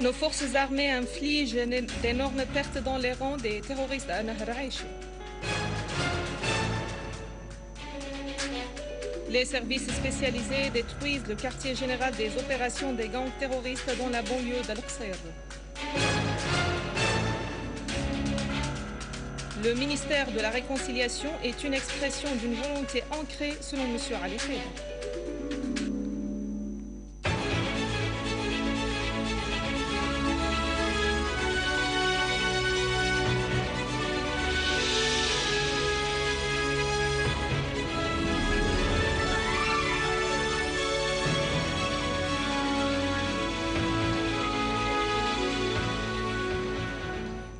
Nos forces armées infligent d'énormes pertes dans les rangs des terroristes à Nahr Aïch. Les services spécialisés détruisent le quartier général des opérations des gangs terroristes dans la banlieue d'Al-Qsir. Le ministère de la Réconciliation est une expression d'une volonté ancrée selon M. Ali Khaïda.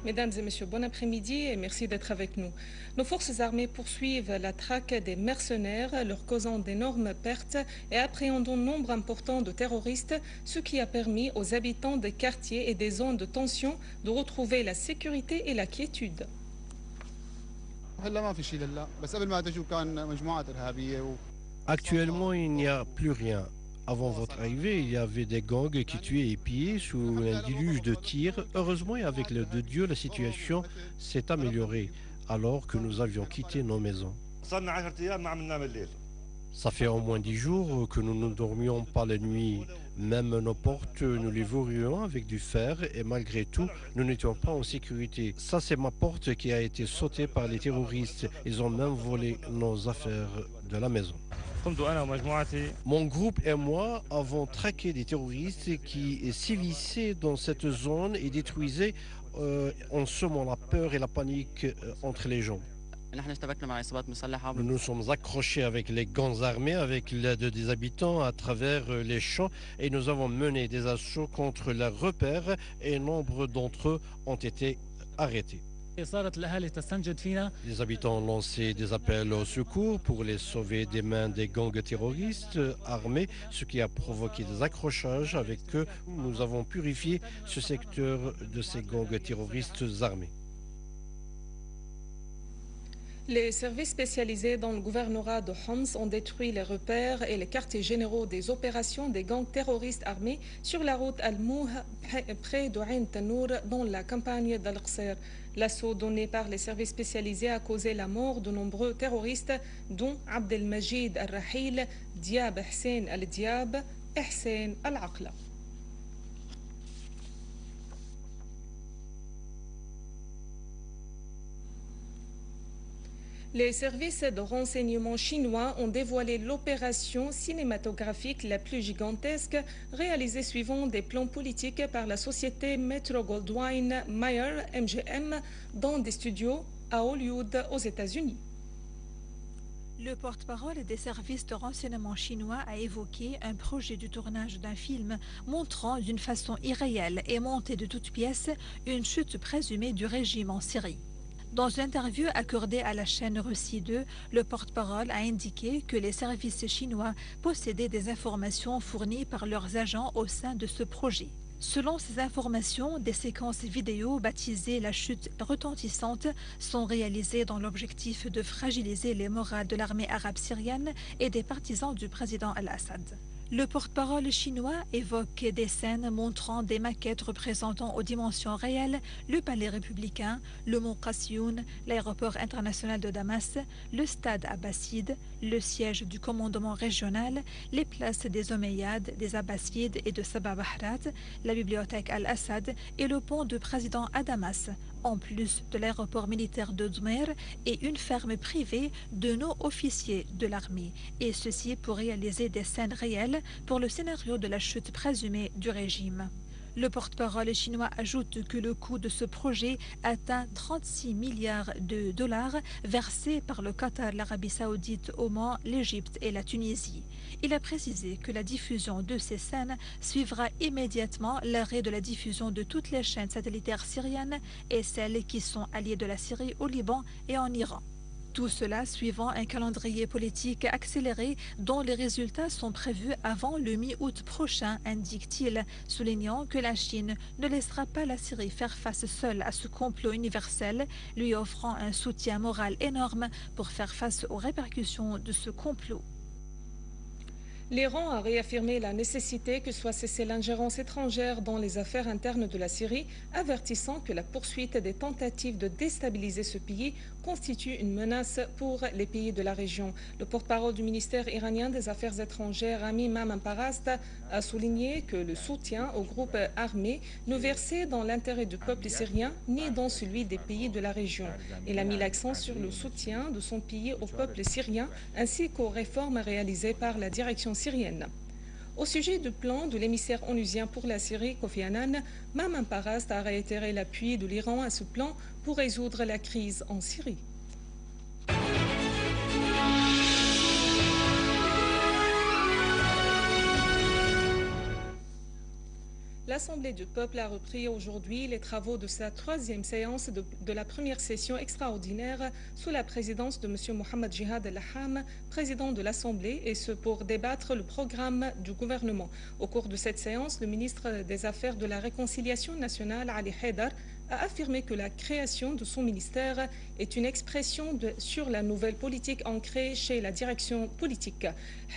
Mesdames et messieurs, bon après-midi et merci d'être avec nous. Nos forces armées poursuivent la traque des mercenaires, leur causant d'énormes pertes et appréhendant nombre important de terroristes, ce qui a permis aux habitants des quartiers et des zones de tension de retrouver la sécurité et la quiétude. Actuellement, il n'y a plus rien. Avant votre arrivée, il y avait des gangs qui tuaient et pillaient sous un déluge de tirs. Heureusement, et avec l'aide de Dieu, la situation s'est améliorée alors que nous avions quitté nos maisons. Ça fait au moins 10 jours que nous ne dormions pas la nuit. Même nos portes, nous les verrouillons avec du fer et malgré tout, nous n'étions pas en sécurité. Ça, c'est ma porte qui a été sautée par les terroristes. Ils ont même volé nos affaires de la maison. Mon groupe et moi avons traqué des terroristes qui sévissaient dans cette zone et détruisaient en semant la peur et la panique entre les gens. Nous nous sommes accrochés avec les gangs armés, avec l'aide des habitants à travers les champs et nous avons mené des assauts contre leurs repères et nombre d'entre eux ont été arrêtés. Les habitants ont lancé des appels au secours pour les sauver des mains des gangs terroristes armés, ce qui a provoqué des accrochages avec eux. Nous avons purifié ce secteur de ces gangs terroristes armés. Les services spécialisés dans le gouvernorat de Homs ont détruit les repères et les quartiers généraux des opérations des gangs terroristes armés sur la route Al-Mouh près de Ain Tanour dans la campagne d'Al-Qsir. L'assaut donné par les services spécialisés a causé la mort de nombreux terroristes dont Abdelmajid Al-Rahil, Diab Hussein Al-Diab et Hussein Al-Aqla. Les services de renseignement chinois ont dévoilé l'opération cinématographique la plus gigantesque réalisée suivant des plans politiques par la société Metro-Goldwyn-Mayer MGM dans des studios à Hollywood aux États-Unis. Le porte-parole des services de renseignement chinois a évoqué un projet de tournage d'un film montrant d'une façon irréelle et montée de toutes pièces une chute présumée du régime en Syrie. Dans une interview accordée à la chaîne Russie 2, le porte-parole a indiqué que les services chinois possédaient des informations fournies par leurs agents au sein de ce projet. Selon ces informations, des séquences vidéo baptisées la chute retentissante sont réalisées dans l'objectif de fragiliser les morales de l'armée arabe syrienne et des partisans du président Al-Assad. Le porte-parole chinois évoque des scènes montrant des maquettes représentant aux dimensions réelles le palais républicain, le mont Qassioun, l'aéroport international de Damas, le stade abbasside, le siège du commandement régional, les places des Omeyyades, des Abbassides et de Sabah Bahrat, la bibliothèque Al-Assad et le pont du président à Damas, en plus de l'aéroport militaire de Dmer et une ferme privée de nos officiers de l'armée, et ceci pour réaliser des scènes réelles pour le scénario de la chute présumée du régime. Le porte-parole chinois ajoute que le coût de ce projet atteint 36 milliards de dollars versés par le Qatar, l'Arabie saoudite, Oman, l'Égypte et la Tunisie. Il a précisé que la diffusion de ces scènes suivra immédiatement l'arrêt de la diffusion de toutes les chaînes satellitaires syriennes et celles qui sont alliées de la Syrie au Liban et en Iran. Tout cela suivant un calendrier politique accéléré dont les résultats sont prévus avant le mi-août prochain, indique-t-il, soulignant que la Chine ne laissera pas la Syrie faire face seule à ce complot universel, lui offrant un soutien moral énorme pour faire face aux répercussions de ce complot. L'Iran a réaffirmé la nécessité que soit cessée l'ingérence étrangère dans les affaires internes de la Syrie, avertissant que la poursuite des tentatives de déstabiliser ce pays constitue une menace pour les pays de la région. Le porte-parole du ministère iranien des Affaires étrangères, Rami Mamanparast, a souligné que le soutien aux groupes armés ne versait dans l'intérêt du peuple syrien ni dans celui des pays de la région. Il a mis l'accent sur le soutien de son pays au peuple syrien ainsi qu'aux réformes réalisées par la direction syrienne. Au sujet du plan de l'émissaire onusien pour la Syrie, Kofi Annan, Mamanparast a réitéré l'appui de l'Iran à ce plan pour résoudre la crise en Syrie. L'Assemblée du peuple a repris aujourd'hui les travaux de sa troisième séance de la première session extraordinaire sous la présidence de M. Mohamed Jihad El-Laham, président de l'Assemblée, et ce pour débattre le programme du gouvernement. Au cours de cette séance, le ministre des Affaires de la Réconciliation nationale, Ali Haidar, a affirmé que la création de son ministère est une expression sur la nouvelle politique ancrée chez la direction politique.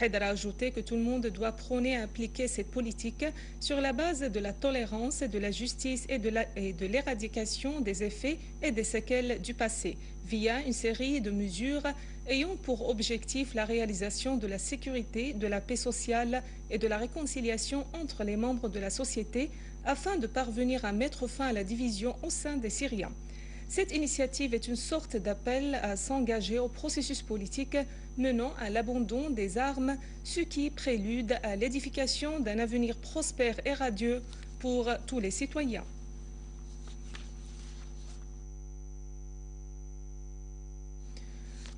Haidar a ajouté que tout le monde doit prôner à appliquer cette politique sur la base de la tolérance, de la justice et de l'éradication des effets et des séquelles du passé, via une série de mesures ayant pour objectif la réalisation de la sécurité, de la paix sociale et de la réconciliation entre les membres de la société, afin de parvenir à mettre fin à la division au sein des Syriens. Cette initiative est une sorte d'appel à s'engager au processus politique menant à l'abandon des armes, ce qui prélude à l'édification d'un avenir prospère et radieux pour tous les citoyens.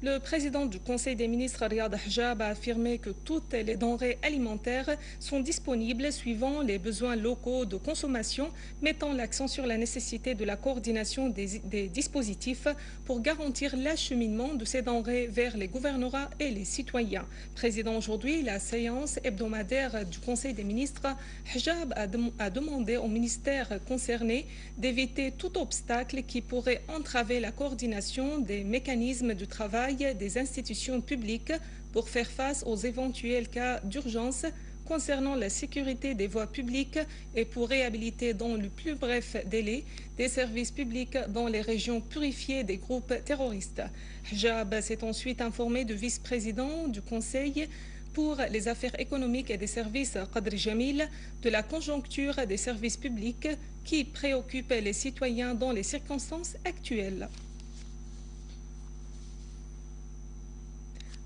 Le président du Conseil des ministres, Riyad Hajjab, a affirmé que toutes les denrées alimentaires sont disponibles suivant les besoins locaux de consommation, mettant l'accent sur la nécessité de la coordination des dispositifs pour garantir l'acheminement de ces denrées vers les gouvernorats et les citoyens. Président aujourd'hui la séance hebdomadaire du Conseil des ministres, Hajjab a demandé aux ministères concernés d'éviter tout obstacle qui pourrait entraver la coordination des mécanismes du travail des institutions publiques pour faire face aux éventuels cas d'urgence concernant la sécurité des voies publiques et pour réhabiliter dans le plus bref délai des services publics dans les régions purifiées des groupes terroristes. Hajjab s'est ensuite informé du vice-président du Conseil pour les affaires économiques et des services, Qadri Jamil, de la conjoncture des services publics qui préoccupe les citoyens dans les circonstances actuelles.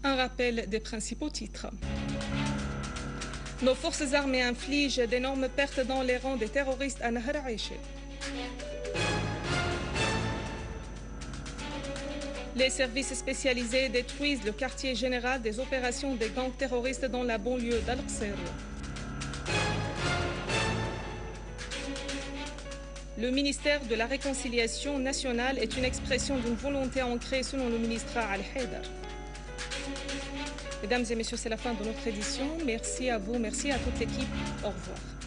Un rappel des principaux titres. Nos forces armées infligent d'énormes pertes dans les rangs des terroristes à Nahar Aïché. Les services spécialisés détruisent le quartier général des opérations des gangs terroristes dans la banlieue d'Al-Qsir. Le ministère de la Réconciliation nationale est une expression d'une volonté ancrée selon le ministre Ali Haidar. Mesdames et messieurs, c'est la fin de notre édition. Merci à vous, merci à toute l'équipe. Au revoir.